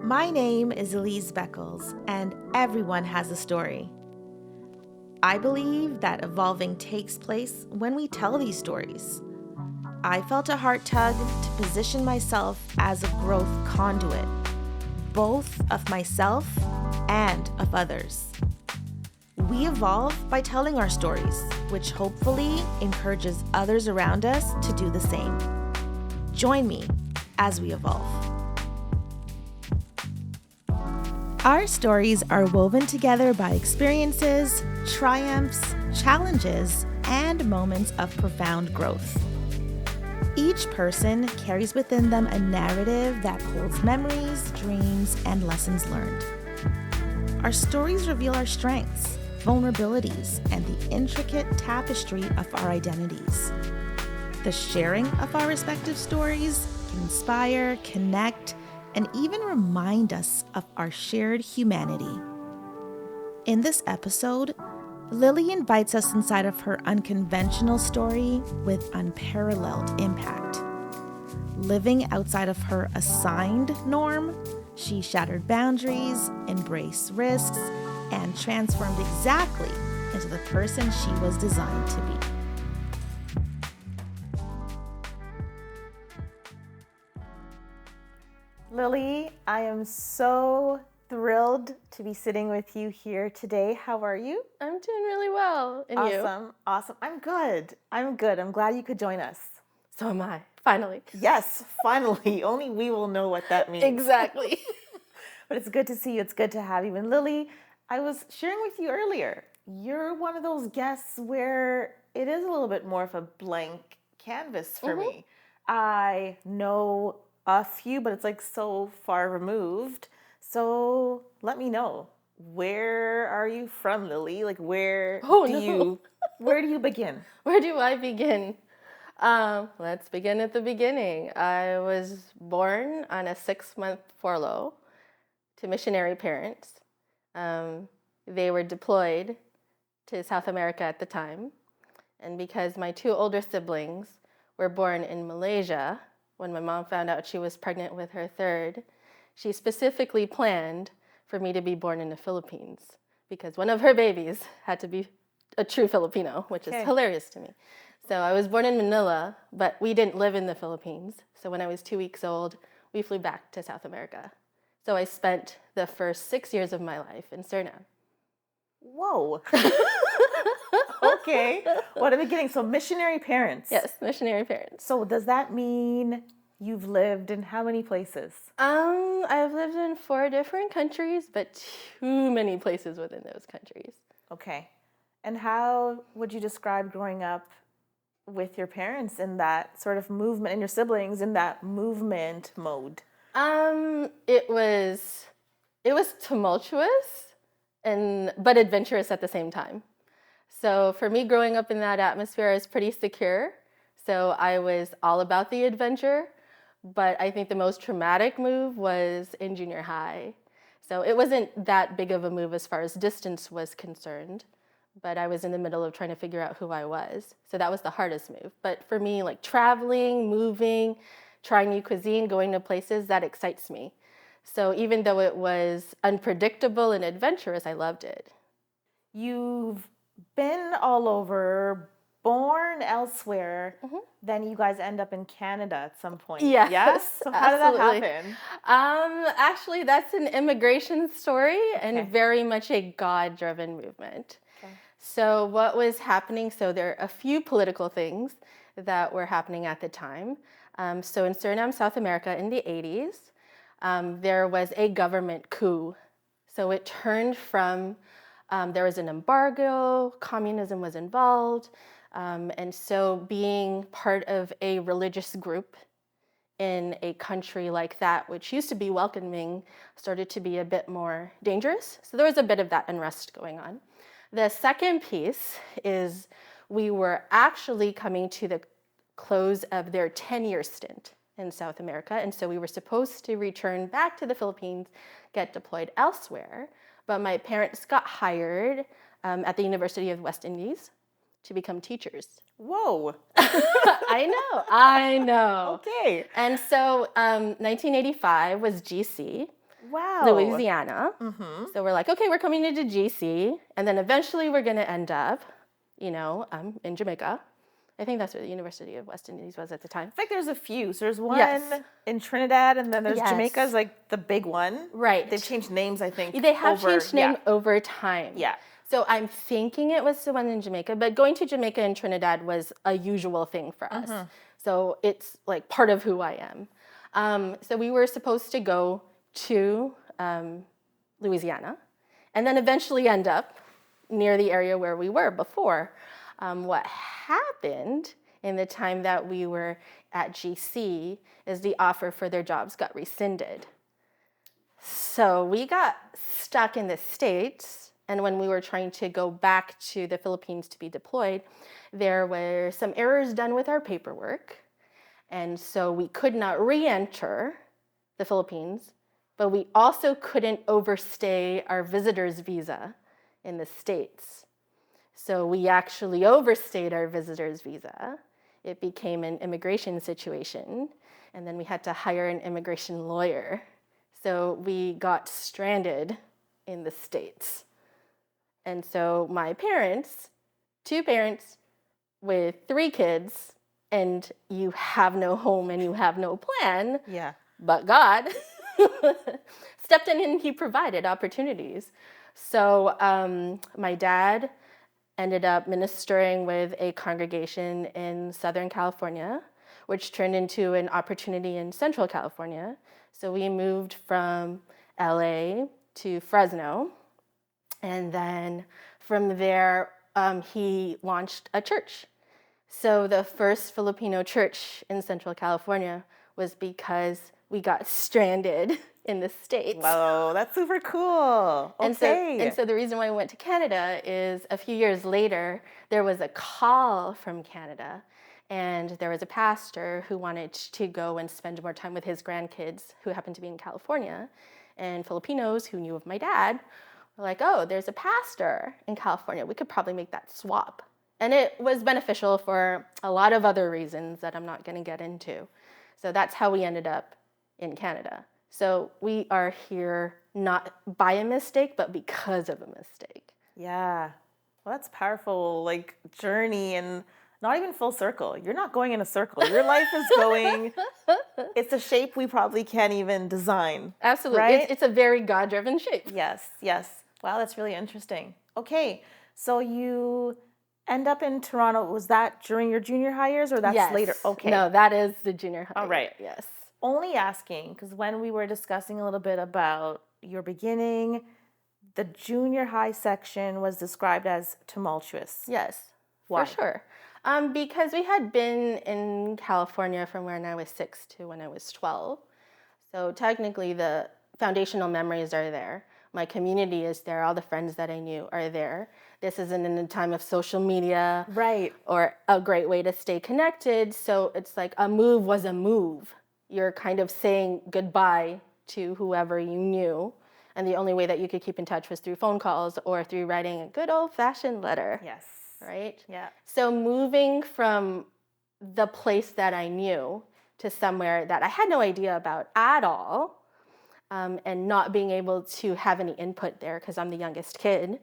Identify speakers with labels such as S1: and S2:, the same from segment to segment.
S1: My name is Elise Beckles, and everyone has a story. I believe that evolving takes place when we tell these stories. I felt a heart tug to position myself as a growth conduit, both of myself and of others. We evolve by telling our stories, which hopefully encourages others around us to do the same. Join me as we evolve. Our stories are woven together by experiences, triumphs, challenges, and moments of profound growth. Each person carries within them a narrative that holds memories, dreams, and lessons learned. Our stories reveal our strengths, vulnerabilities, and the intricate tapestry of our identities. The sharing of our respective stories can inspire, connect, and even remind us of our shared humanity. In this episode, Lily invites us inside of her unconventional story with unparalleled impact. Living outside of her assigned norm, she shattered boundaries, embraced risks, and transformed exactly into the person she was designed to be. Lily, I am so thrilled to be sitting with you here today. How are you?
S2: I'm doing really well. And you?
S1: Awesome. I'm good. I'm glad you could join us.
S2: So am I, finally.
S1: Yes, finally. Only we will know what that means.
S2: Exactly.
S1: But it's good to see you. It's good to have you. And Lily, I was sharing with you earlier, you're one of those guests where it is a little bit more of a blank canvas for me. I know a few, but it's like so far removed. So let me know, where are you from, Lily? Like where do you begin?
S2: Where do I begin? Let's begin at the beginning. I was born on a 6-month furlough to missionary parents. They were deployed to South America at the time. And because my 2 older siblings were born in Malaysia, when my mom found out she was pregnant with her 3rd, she specifically planned for me to be born in the Philippines because one of her babies had to be a true Filipino, which is hilarious to me. So I was born in Manila, but we didn't live in the Philippines. So when I was 2 weeks old, we flew back to South America. So I spent the first 6 years of my life in Suriname.
S1: Whoa. Okay. What are we getting? So missionary parents.
S2: Yes, missionary parents.
S1: So does that mean you've lived in how many places?
S2: I've lived in 4 different countries, but too many places within those countries.
S1: Okay. And how would you describe growing up with your parents in that sort of movement, and your siblings in that movement mode?
S2: It was tumultuous but adventurous at the same time. So for me, growing up in that atmosphere, I was pretty secure. So I was all about the adventure. But I think the most traumatic move was in junior high. So it wasn't that big of a move as far as distance was concerned. But I was in the middle of trying to figure out who I was. So that was the hardest move. But for me, like traveling, moving, trying new cuisine, going to places, that excites me. So even though it was unpredictable and adventurous, I loved it.
S1: You've been all over, born elsewhere, then you guys end up in Canada at some point.
S2: Yes?
S1: So how
S2: absolutely.
S1: did that happen?
S2: Actually, that's an immigration story and very much a God-driven movement. Okay. So what was happening, so there are a few political things that were happening at the time. So in Suriname, South America in the 80s, there was a government coup. So it turned from, there was an embargo, communism was involved, and so being part of a religious group in a country like that, which used to be welcoming, started to be a bit more dangerous. So there was a bit of that unrest going on. The second piece is we were actually coming to the close of their 10-year stint in South America. And so we were supposed to return back to the Philippines, get deployed elsewhere. But my parents got hired at the University of West Indies to become teachers.
S1: Whoa.
S2: I know.
S1: Okay.
S2: And so 1985 was GC.
S1: wow.
S2: Louisiana. So we're like, okay, we're coming into GC, and then eventually we're going to end up, in Jamaica. I think that's where the University of West Indies was at the time.
S1: I think there's a few. So there's one in Trinidad, and then there's Jamaica's like the big one.
S2: Right.
S1: They've changed names, I think.
S2: They have changed name over time.
S1: Yeah.
S2: So I'm thinking it was the one in Jamaica, but going to Jamaica and Trinidad was a usual thing for us. So it's like part of who I am. So we were supposed to go to Louisiana and then eventually end up near the area where we were before. What happened in the time that we were at GC is the offer for their jobs got rescinded. So we got stuck in the States, and when we were trying to go back to the Philippines to be deployed, there were some errors done with our paperwork, and so we could not re-enter the Philippines, but we also couldn't overstay our visitor's visa in the States. So we actually overstayed our visitor's visa. It became an immigration situation, and then we had to hire an immigration lawyer. So we got stranded in the States. And so my parents, 2 parents with 3 kids, and you have no home and you have no plan, but God stepped in and he provided opportunities. So my dad ended up ministering with a congregation in Southern California, which turned into an opportunity in Central California. So we moved from LA to Fresno. And then from there, he launched a church. So the first Filipino church in Central California was because we got stranded in the States.
S1: Whoa, that's super cool. Okay.
S2: And so the reason why we went to Canada is a few years later, there was a call from Canada, and there was a pastor who wanted to go and spend more time with his grandkids who happened to be in California. And Filipinos who knew of my dad were like, oh, there's a pastor in California. We could probably make that swap. And it was beneficial for a lot of other reasons that I'm not going to get into. So that's how we ended up in Canada. So we are here not by a mistake, but because of a mistake.
S1: Yeah. Well, that's powerful, journey, and not even full circle. You're not going in a circle. Your life is going, it's a shape we probably can't even design.
S2: Absolutely.
S1: Right?
S2: It's a very God-driven shape.
S1: Yes. Wow, that's really interesting. Okay, so you end up in Toronto. Was that during your junior high years or that's later? Okay.
S2: No, that is the junior high.
S1: All right.
S2: Yes.
S1: Only asking, because when we were discussing a little bit about your beginning, the junior high section was described as tumultuous.
S2: Yes,
S1: Why?
S2: for sure. Because we had been in California from when I was 6 to when I was 12. So technically the foundational memories are there. My community is there. All the friends that I knew are there. This isn't in a time of social media.
S1: Right.
S2: Or a great way to stay connected. So it's like a move was a move. You're kind of saying goodbye to whoever you knew. And the only way that you could keep in touch was through phone calls or through writing a good old-fashioned letter.
S1: Yes.
S2: Right?
S1: Yeah.
S2: So moving from the place that I knew to somewhere that I had no idea about at all, and not being able to have any input there because I'm the youngest kid,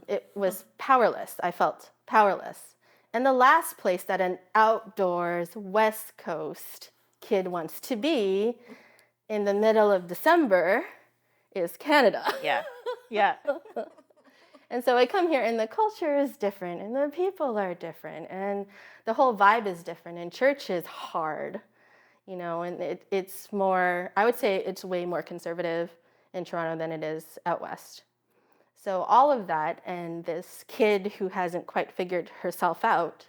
S2: it was powerless. I felt powerless. And the last place that an outdoors West Coast kid wants to be in the middle of December is Canada.
S1: Yeah. Yeah.
S2: And so I come here and the culture is different and the people are different and the whole vibe is different and church is hard, and it's more, I would say it's way more conservative in Toronto than it is out west. So all of that and this kid who hasn't quite figured herself out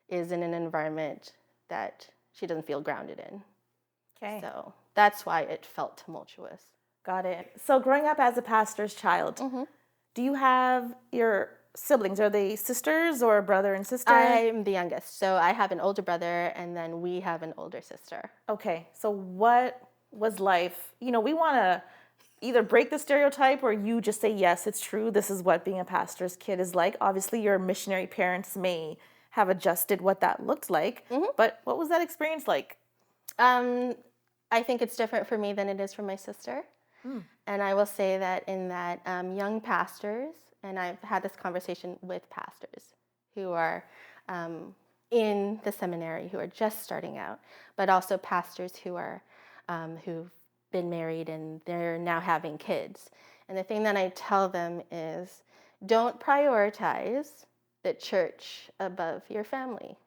S2: is in an environment that she doesn't feel grounded in.
S1: Okay.
S2: So that's why it felt tumultuous.
S1: Got it. So growing up as a pastor's child, do you have your siblings? Are they sisters or brother and sister?
S2: I'm the youngest. So I have an older brother and then we have an older sister.
S1: Okay. So what was life? We want to either break the stereotype or you just say, yes, it's true. This is what being a pastor's kid is like. Obviously, your missionary parents may have adjusted what that looked like. But what was that experience like?
S2: I think it's different for me than it is for my sister. And I will say that in that young pastors, and I've had this conversation with pastors who are in the seminary, who are just starting out, but also pastors who are who've been married and they're now having kids. And the thing that I tell them is, don't prioritize the church above your family.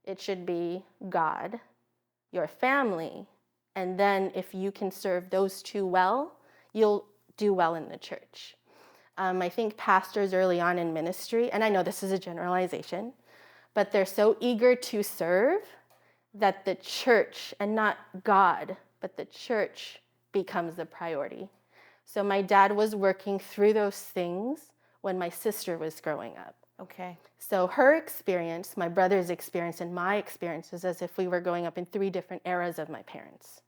S2: It should be God, your family, and then if you can serve those two well, you'll do well in the church. I think pastors early on in ministry, and I know this is a generalization, but they're so eager to serve that the church, and not God, but the church becomes the priority. So my dad was working through those things when my sister was growing up.
S1: Okay.
S2: So her experience, my brother's experience, and my experience is as if we were growing up in three different eras of my parents.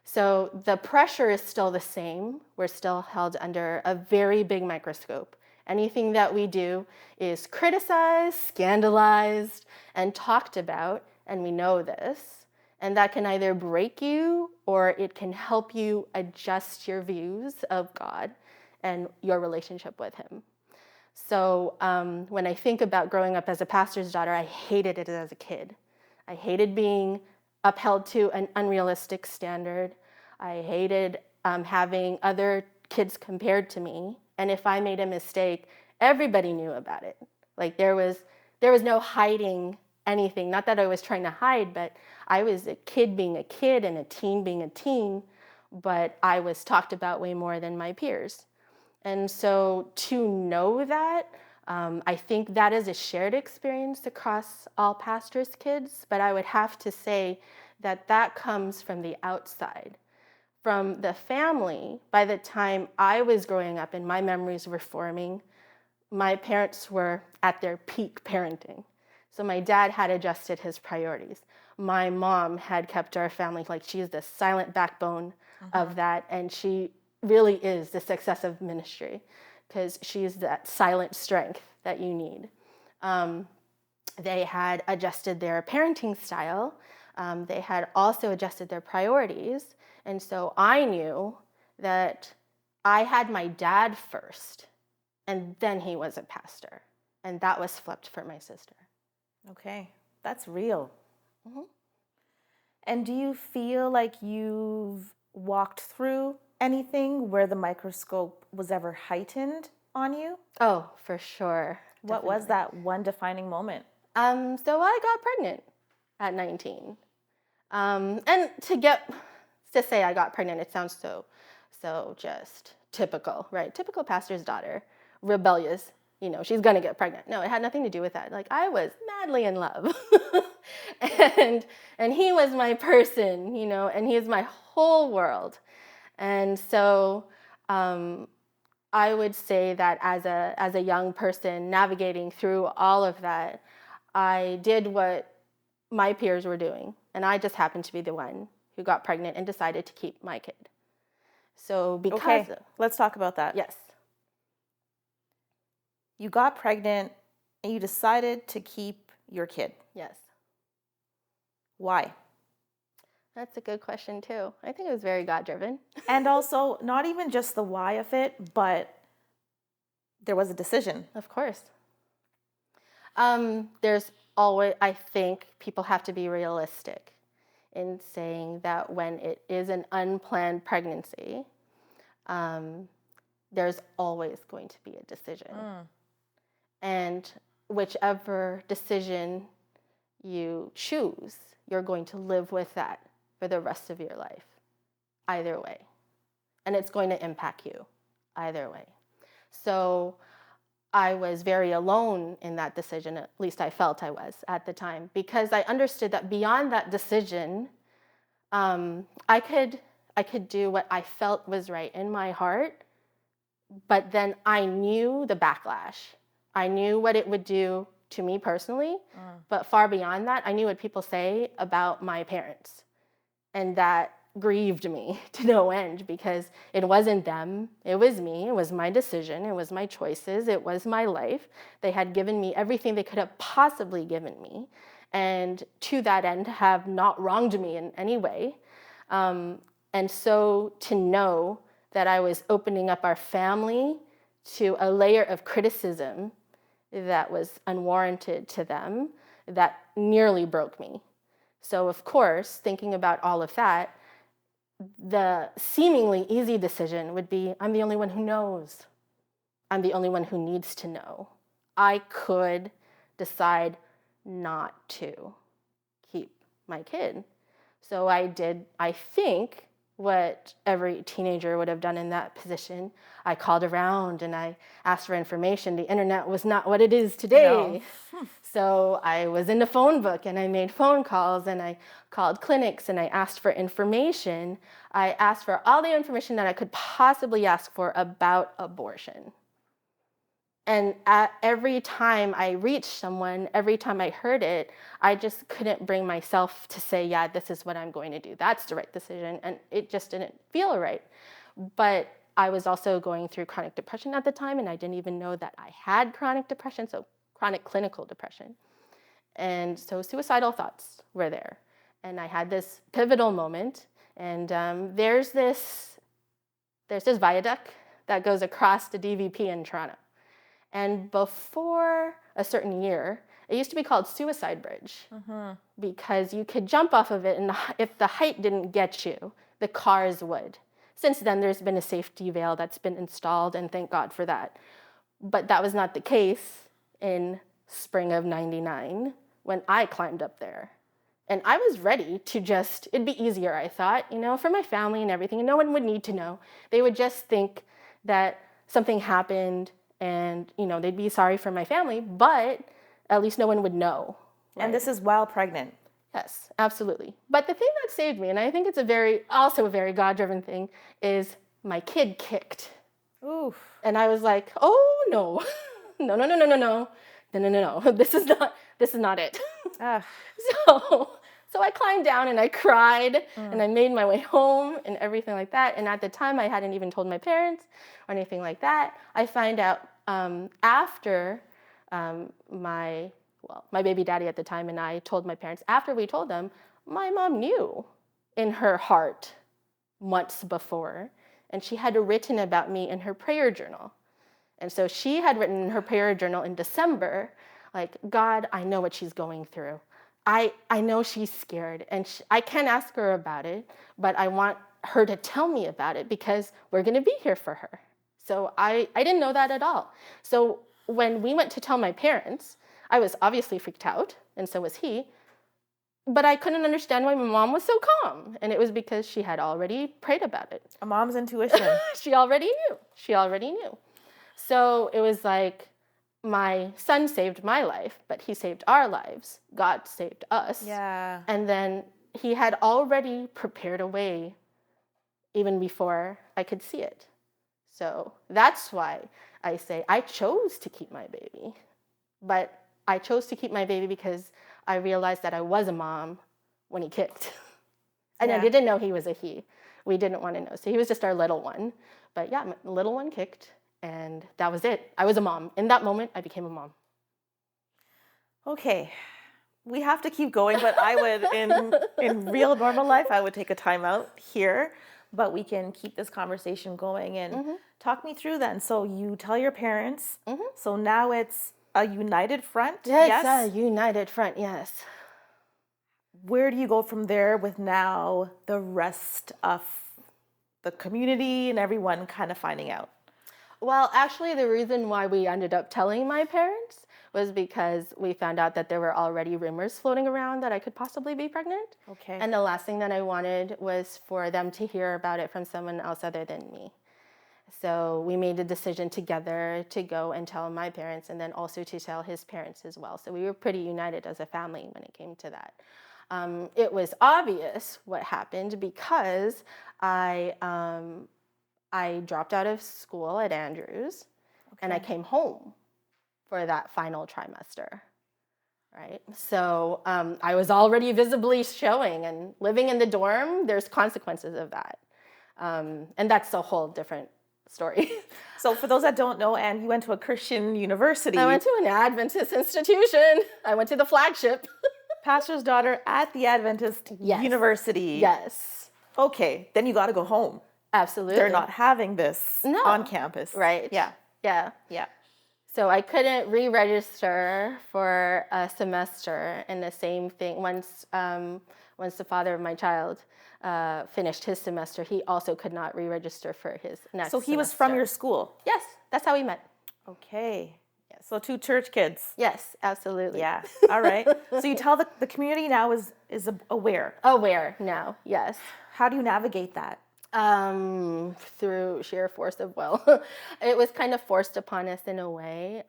S2: So the pressure is still the same. We're still held under a very big microscope. Anything that we do is criticized, scandalized, and talked about, and we know this. And that can either break you or it can help you adjust your views of God and your relationship with Him. So when I think about growing up as a pastor's daughter, I hated it as a kid. I hated being upheld to an unrealistic standard. I hated having other kids compared to me. And if I made a mistake, everybody knew about it. Like there was no hiding anything. Not that I was trying to hide, but I was a kid being a kid and a teen being a teen, but I was talked about way more than my peers. And so to know that, I think that is a shared experience across all pastors' kids, but I would have to say that that comes from the outside. From the family, by the time I was growing up and my memories were forming, my parents were at their peak parenting. So my dad had adjusted his priorities. My mom had kept our family, like she's the silent backbone of that, and she really is the success of ministry because she's that silent strength that you need. They had adjusted their parenting style. They had also adjusted their priorities. And so I knew that I had my dad first, and then he was a pastor. And that was flipped for my sister.
S1: Okay, that's real. Mm-hmm. And do you feel like you've walked through anything where the microscope was ever heightened on you?
S2: Oh, for sure.
S1: What
S2: Definitely.
S1: was that one defining moment?
S2: So I got pregnant at 19. And to say I got pregnant, it sounds so just typical, right? Typical pastor's daughter, rebellious, she's gonna get pregnant. No, it had nothing to do with that. Like I was madly in love. and he was my person, and he is my whole world. And so I would say that as a young person navigating through all of that, I did what my peers were doing, and I just happened to be the one who got pregnant and decided to keep my kid. So because
S1: let's talk about that.
S2: Yes.
S1: You got pregnant and you decided to keep your kid.
S2: Yes.
S1: Why?
S2: That's a good question too. I think it was very God-driven.
S1: And also, not even just the why of it, but there was a decision.
S2: Of course. There's always, I think people have to be realistic in saying that when it is an unplanned pregnancy, there's always going to be a decision. And whichever decision you choose, you're going to live with that for the rest of your life, either way. And it's going to impact you either way. So I was very alone in that decision, at least I felt I was at the time, because I understood that beyond that decision, I could do what I felt was right in my heart, but then I knew the backlash. I knew what it would do to me personally, but far beyond that, I knew what people say about my parents. And that grieved me to no end because it wasn't them, it was me, it was my decision, it was my choices, it was my life. They had given me everything they could have possibly given me, and to that end have not wronged me in any way. And so to know that I was opening up our family to a layer of criticism that was unwarranted to them that nearly broke me. So of course, thinking about all of that, the seemingly easy decision would be, I'm the only one who knows. I'm the only one who needs to know. I could decide not to keep my kid. So I did, I think, what every teenager would have done in that position. I called around and I asked for information. The internet was not what it is today. No. So I was in the phone book and I made phone calls and I called clinics and I asked for information. I asked for all the information that I could possibly ask for about abortion. And every time I reached someone, every time I heard it, I just couldn't bring myself to say, yeah, this is what I'm going to do. That's the right decision. And it just didn't feel right. But I was also going through chronic depression at the time, and I didn't even know that I had chronic depression, so chronic clinical depression. And so suicidal thoughts were there. And I had this pivotal moment, and there's this viaduct that goes across the DVP in Toronto. And before a certain year, it used to be called Suicide Bridge because you could jump off of it, and if the height didn't get you, the cars would. Since then, there's been a safety veil that's been installed, and thank God for that. But that was not the case in spring of '99 when I climbed up there. And I was ready to it'd be easier, I thought, for my family and everything, and no one would need to know. They would just think that something happened, and, they'd be sorry for my family, but at least no one would know. Right?
S1: And this is while pregnant.
S2: Yes, absolutely. But the thing that saved me, and I think it's also a very God-driven thing, is my kid kicked.
S1: Oof.
S2: And I was like, oh, no. No. This is not it. So I climbed down and I cried and I made my way home and everything like that. And at the time, I hadn't even told my parents or anything like that. I find out after my baby daddy at the time and I told my parents, after we told them, my mom knew in her heart months before, and she had written about me in her prayer journal. And so she had written in her prayer journal in December, like, God, I know what she's going through. I know she's scared, and I can't ask her about it, but I want her to tell me about it because we're going to be here for her. So I didn't know that at all. So when we went to tell my parents, I was obviously freaked out, and so was he, but I couldn't understand why my mom was so calm, and it was because she had already prayed about it.
S1: A mom's intuition.
S2: She already knew. So it was like, my son saved my life, but he saved our lives. God saved us.
S1: Yeah.
S2: And then he had already prepared a way even before I could see it. So that's why I say I chose to keep my baby. But I chose to keep my baby because I realized that I was a mom when he kicked. And I didn't know he was a he. We didn't want to know. So he was just our little one. But yeah, my little one kicked. And that was it. I was a mom. In that moment, I became a mom.
S1: Okay. We have to keep going, but I would, in real normal life, I would take a time out here, but we can keep this conversation going and talk me through then. So you tell your parents, so now it's a united front?
S2: Yes, a united front, yes.
S1: Where do you go from there with now the rest of the community and everyone kind of finding out?
S2: Well, actually, the reason why we ended up telling my parents was because we found out that there were already rumors floating around that I could possibly be pregnant.
S1: Okay.
S2: And the last thing that I wanted was for them to hear about it from someone else other than me. So we made the decision together to go and tell my parents and then also to tell his parents as well. So we were pretty united as a family when it came to that. It was obvious what happened because I dropped out of school at Andrews, and I came home for that final trimester, right? So I was already visibly showing, and living in the dorm, there's consequences of that. And that's a whole different story.
S1: So for those that don't know, Anne, you went to a Christian university.
S2: I went to an Adventist institution. I went to the flagship.
S1: Pastor's daughter at the Adventist University.
S2: Yes.
S1: Okay, then you got to go home.
S2: Absolutely.
S1: they're not having this on campus.
S2: Right.
S1: Yeah.
S2: Yeah.
S1: Yeah.
S2: So I couldn't re-register for a semester, and the same thing once the father of my child finished his semester, he also could not re-register for his next
S1: So he was
S2: semester.
S1: from your school?
S2: Yes, that's how we met.
S1: Okay. Yes. So 2 church kids.
S2: Yes, absolutely.
S1: Yeah. All right. So you tell the community now is aware.
S2: Aware now, yes.
S1: How do you navigate that?
S2: Through sheer force of will. It was kind of forced upon us in a way.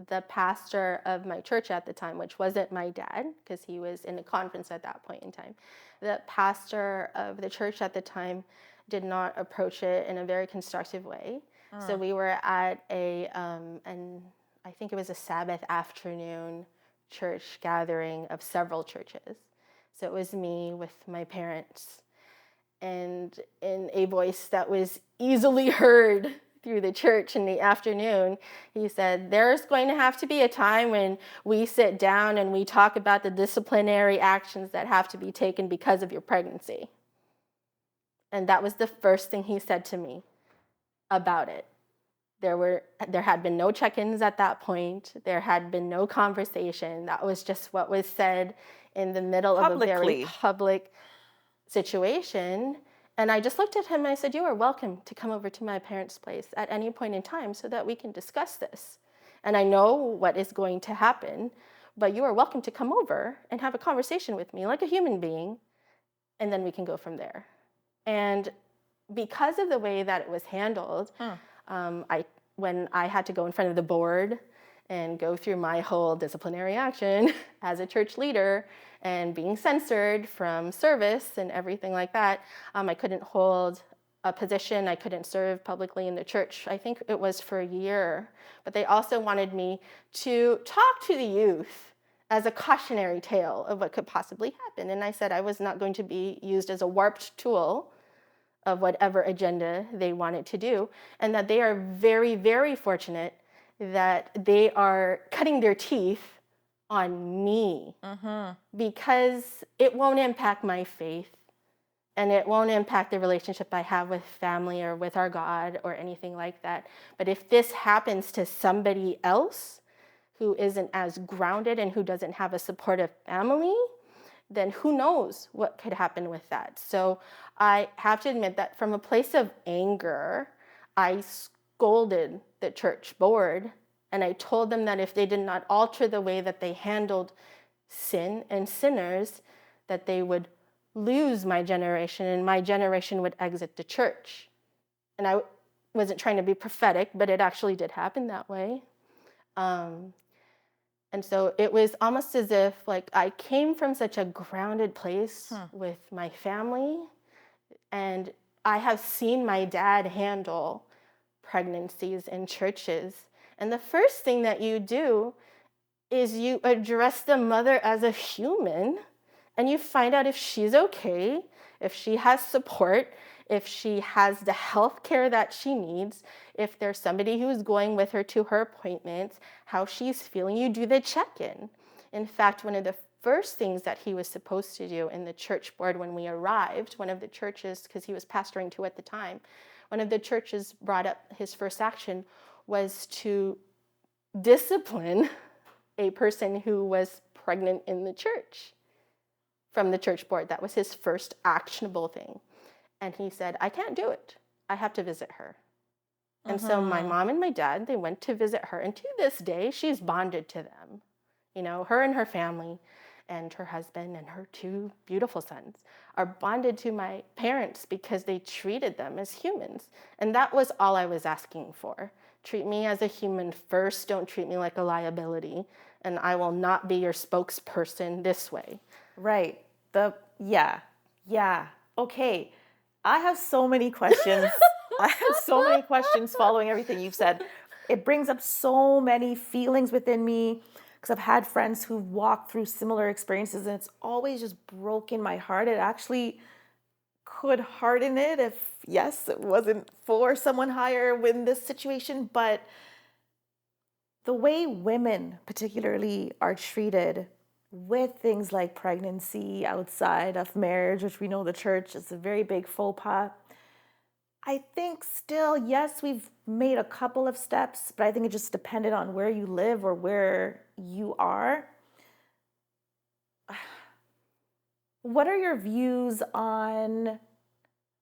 S2: The pastor of my church at the time, which wasn't my dad, because he was in a conference at that point in time, the pastor of the church at the time did not approach it in a very constructive way. So we were at and I think it was a Sabbath afternoon church gathering of several churches. So it was me with my parents, and in a voice that was easily heard through the church in the afternoon, he said, there's going to have to be a time when we sit down and we talk about the disciplinary actions that have to be taken because of your pregnancy. And that was the first thing he said to me about it. There had been no check-ins at that point. There had been no conversation. That was just what was said in the middle of a very public situation. And I just looked at him and I said, you are welcome to come over to my parents' place at any point in time so that we can discuss this. And I know what is going to happen, but you are welcome to come over and have a conversation with me like a human being, and then we can go from there. And because of the way that it was handled, when I had to go in front of the board and go through my whole disciplinary action as a church leader and being censored from service and everything like that, I couldn't hold a position. I couldn't serve publicly in the church. I think it was for a year. But they also wanted me to talk to the youth as a cautionary tale of what could possibly happen. And I said I was not going to be used as a warped tool of whatever agenda they wanted to do, and that they are very, very fortunate that they are cutting their teeth on me, because it won't impact my faith, and it won't impact the relationship I have with family or with our God or anything like that. But if this happens to somebody else who isn't as grounded and who doesn't have a supportive family, then who knows what could happen with that. So I have to admit that from a place of anger, I scolded the church board, and I told them that if they did not alter the way that they handled sin and sinners, that they would lose my generation and my generation would exit the church. And I wasn't trying to be prophetic, but it actually did happen that way. And so it was almost as if I came from such a grounded place with my family, and I have seen my dad handle pregnancies in churches. And the first thing that you do is you address the mother as a human, and you find out if she's okay, if she has support, if she has the health care that she needs, if there's somebody who's going with her to her appointments, how she's feeling. You do the check-in. In fact, one of the first things that he was supposed to do in the church board when we arrived, one of the churches, because he was pastoring 2 at the time, one of the churches brought up his first action was to discipline a person who was pregnant in the church from the church board. That was his first actionable thing. And he said, I can't do it. I have to visit her. And so my mom and my dad, they went to visit her. And to this day, she's bonded to them. You know, her and her family and her husband and her 2 beautiful sons are bonded to my parents because they treated them as humans. And that was all I was asking for. Treat me as a human first. Don't treat me like a liability. And I will not be your spokesperson this way.
S1: Right. Yeah. Okay. I have so many questions. I have so many questions following everything you've said. It brings up so many feelings within me because I've had friends who've walked through similar experiences, and it's always just broken my heart. It actually could harden it if, yes, it wasn't for someone higher in this situation, but the way women particularly are treated with things like pregnancy outside of marriage, which we know the church is a very big faux pas, I think still, yes, we've made a couple of steps, but I think it just depended on where you live or where you are. What are your views on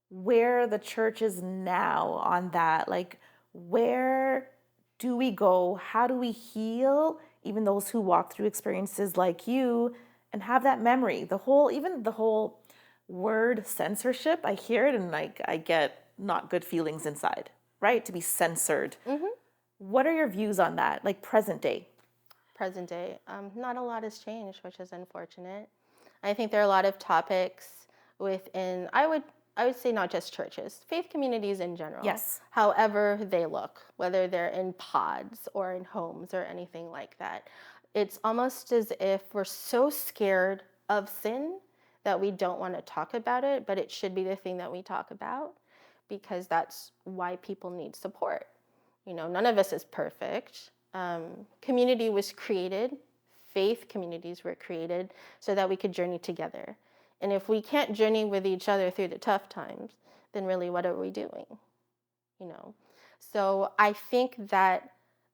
S1: where the church is now on that? Like, where do we go? How do we heal? Even those who walk through experiences like you and have that memory. Even the whole word censorship, I hear it and like I get not good feelings inside, right? To be censored. What are your views on that, like present day?
S2: Present day, not a lot has changed, which is unfortunate. I think there are a lot of topics within, I would say not just churches, faith communities in general.
S1: Yes.
S2: However they look, whether they're in pods or in homes or anything like that. It's almost as if we're so scared of sin that we don't want to talk about it, but it should be the thing that we talk about because that's why people need support. You know, none of us is perfect. Community was created, faith communities were created so that we could journey together. And if we can't journey with each other through the tough times, then really what are we doing? You know? So I think that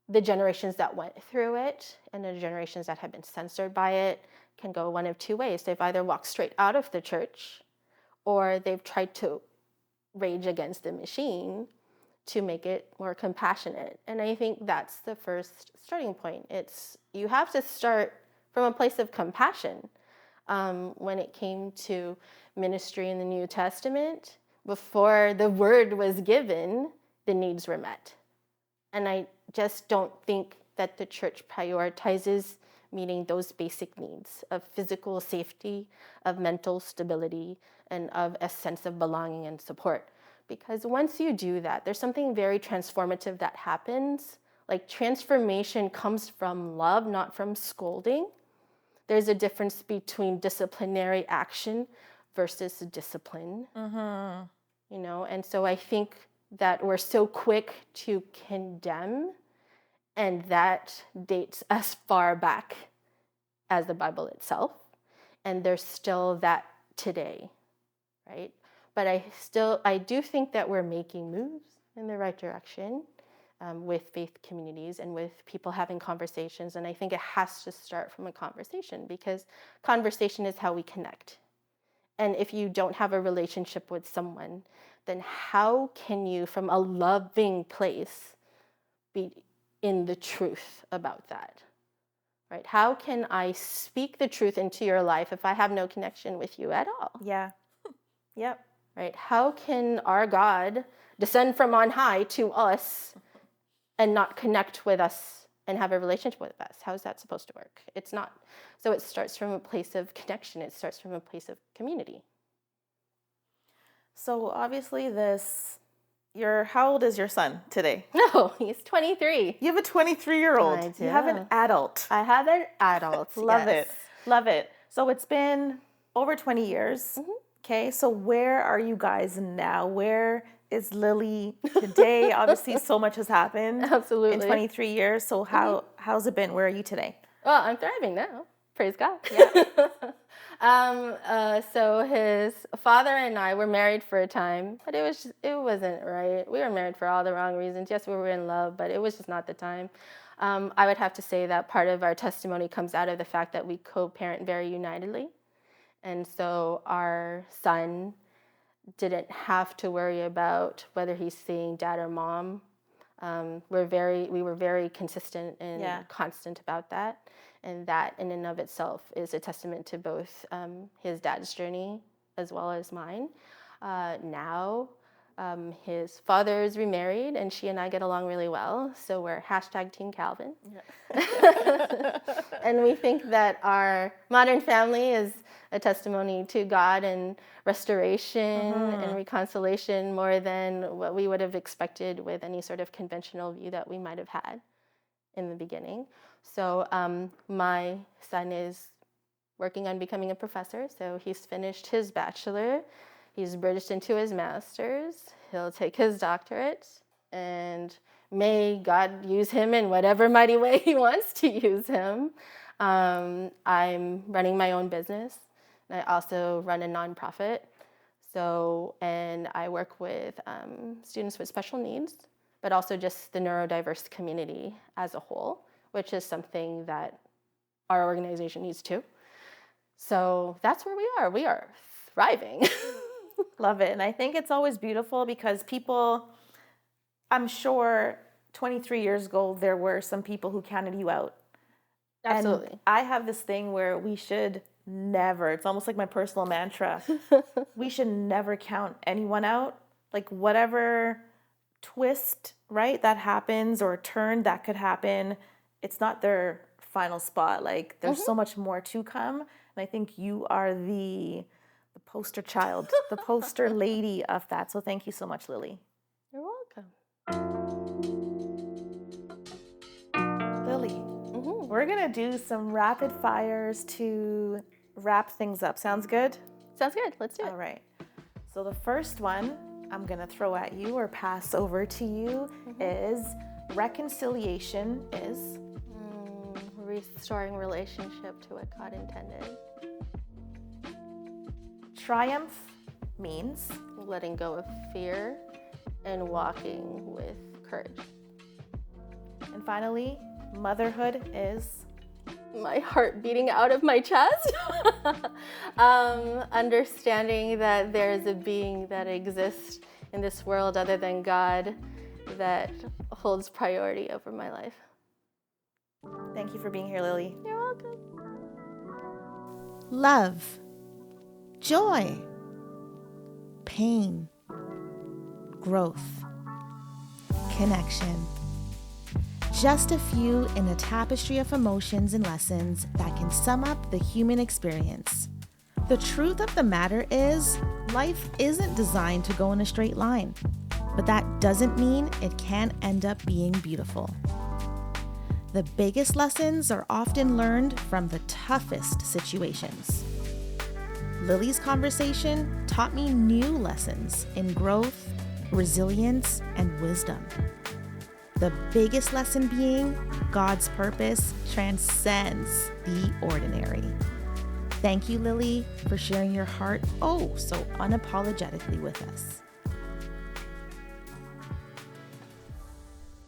S2: the generations that went through it and the generations that have been censored by it can go one of two ways. They've either walked straight out of the church or they've tried to rage against the machine to make it more compassionate. And I think that's the first starting point. You have to start from a place of compassion. When it came to ministry in the New Testament, before the word was given, the needs were met. And I just don't think that the church prioritizes meeting those basic needs of physical safety, of mental stability, and of a sense of belonging and support. Because once you do that, there's something very transformative that happens. Like transformation comes from love, not from scolding. There's a difference between disciplinary action versus discipline. You know, and so I think that we're so quick to condemn, and that dates as far back as the Bible itself. And there's still that today, right? But I do think that we're making moves in the right direction with faith communities and with people having conversations. And I think it has to start from a conversation because conversation is how we connect. And if you don't have a relationship with someone, then how can you, from a loving place, be in the truth about that? Right? How can I speak the truth into your life if I have no connection with you at all?
S1: Yeah. Yep.
S2: Right? How can our God descend from on high to us and not connect with us and have a relationship with us? How is that supposed to work? It's not. So it starts from a place of connection. It starts from a place of community.
S1: So obviously how old is your son today?
S2: No, he's 23.
S1: You have a 23-year-old.
S2: I do.
S1: You have an adult.
S2: I have an adult.
S1: Love
S2: yes.
S1: it. Love it. So it's been over 20 years. Okay, so where are you guys now? Where is Lily today? Obviously, so much has happened.
S2: Absolutely.
S1: In 23 years. So how's it been? Where are you today?
S2: Well, I'm thriving now. Praise God.
S1: Yeah.
S2: So his father and I were married for a time, but it wasn't right. We were married for all the wrong reasons. Yes, we were in love, but it was just not the time. I would have to say that part of our testimony comes out of the fact that we co-parent very unitedly. And so our son didn't have to worry about whether he's seeing dad or mom. We were very consistent and constant about that. And that in and of itself is a testament to both his dad's journey as well as mine. Now, his father is remarried and she and I get along really well. So we're #Team Calvin. Yeah. And we think that our modern family is a testimony to God and restoration and reconciliation more than what we would have expected with any sort of conventional view that we might have had in the beginning. So my son is working on becoming a professor. So he's finished his bachelor. He's bridged into his master's. He'll take his doctorate. And may God use him in whatever mighty way he wants to use him. I'm running my own business. I also run a nonprofit. So, and I work with students with special needs, but also just the neurodiverse community as a whole, which is something that our organization needs too. So that's where we are. We are thriving.
S1: Love it. And I think it's always beautiful because people, I'm sure 23 years ago, there were some people who counted you out.
S2: Absolutely.
S1: And I have this thing where we should never, it's almost like my personal mantra, we should never count anyone out. Like whatever twist, right, that happens or turn that could happen, it's not their final spot. Like there's so much more to come. And I think you are the poster child, the poster lady of that. So thank you so much, Lily.
S2: You're welcome.
S1: Lily, we're going to do some rapid fires to wrap things up. Sounds good?
S2: Sounds good. Let's do it.
S1: All right. So the first one I'm going to throw at you or pass over to you is reconciliation is?
S2: Restoring relationship to what God intended.
S1: Triumph means?
S2: Letting go of fear and walking with courage.
S1: And finally, motherhood is?
S2: My heart beating out of my chest. Understanding that there's a being that exists in this world other than God that holds priority over my life.
S1: Thank you for being here, Lily.
S2: You're welcome.
S1: Love, joy, pain, growth, connection. Just a few in a tapestry of emotions and lessons that can sum up the human experience. The truth of the matter is, life isn't designed to go in a straight line, but that doesn't mean it can't end up being beautiful. The biggest lessons are often learned from the toughest situations. Lily's conversation taught me new lessons in growth, resilience, and wisdom. The biggest lesson being God's purpose transcends the ordinary. Thank you, Lily, for sharing your heart so unapologetically with us.